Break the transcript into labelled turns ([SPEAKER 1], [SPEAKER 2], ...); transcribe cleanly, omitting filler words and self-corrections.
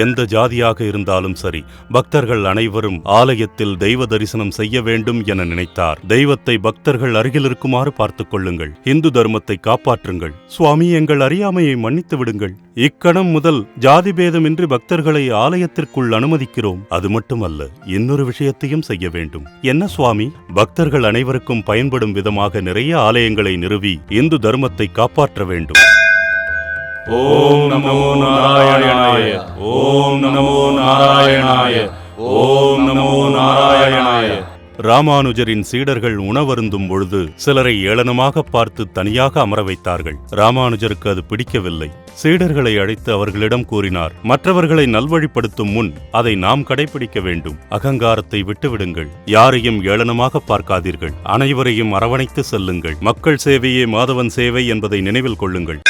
[SPEAKER 1] எந்த ஜாதியாக இருந்தாலும் சரி, பக்தர்கள் அனைவரும் ஆலயத்தில் தெய்வ தரிசனம் செய்ய வேண்டும் என நினைத்தார். தெய்வத்தை பக்தர்கள் அருகில் இருக்குமாறு பார்த்துக் கொள்ளுங்கள். இந்து தர்மத்தை காப்பாற்றுங்கள். சுவாமி, எங்கள் அறியாமையை மன்னித்து விடுங்கள். இக்கணம் முதல் ஜாதி பேதமின்றி பக்தர்களை ஆலயத்திற்குள் அனுமதிக்கிறோம். அது மட்டுமல்ல, இன்னொரு விஷயத்தையும் செய்ய வேண்டும். என்ன சுவாமி? பக்தர்கள் அனைவருக்கும் பயன்படும் விதமாக நிறைய ஆலயங்களை நிறுவி இந்து தர்மத்தை காப்பாற்ற வேண்டும்.
[SPEAKER 2] ஓம் நமோ நாராயணாய. ஓம் நமோ நாராயணாய. ஓம் நமோ நாராயணாய.
[SPEAKER 1] ராமானுஜரின் சீடர்கள் உணவருந்தும் பொழுது சிலரை ஏளனமாக பார்த்து தனியாக அமர வைத்தார்கள். ராமானுஜருக்கு அது பிடிக்கவில்லை. சீடர்களை அழைத்து அவர்களிடம் கூறினார், மற்றவர்களை நல்வழிப்படுத்தும் முன் அதை நாம் கடைபிடிக்க வேண்டும். அகங்காரத்தை விட்டுவிடுங்கள். யாரையும் ஏளனமாக பார்க்காதீர்கள். அனைவரையும் அரவணைத்து செல்லுங்கள். மக்கள் சேவையே மாதவன் சேவை என்பதை நினைவில் கொள்ளுங்கள்.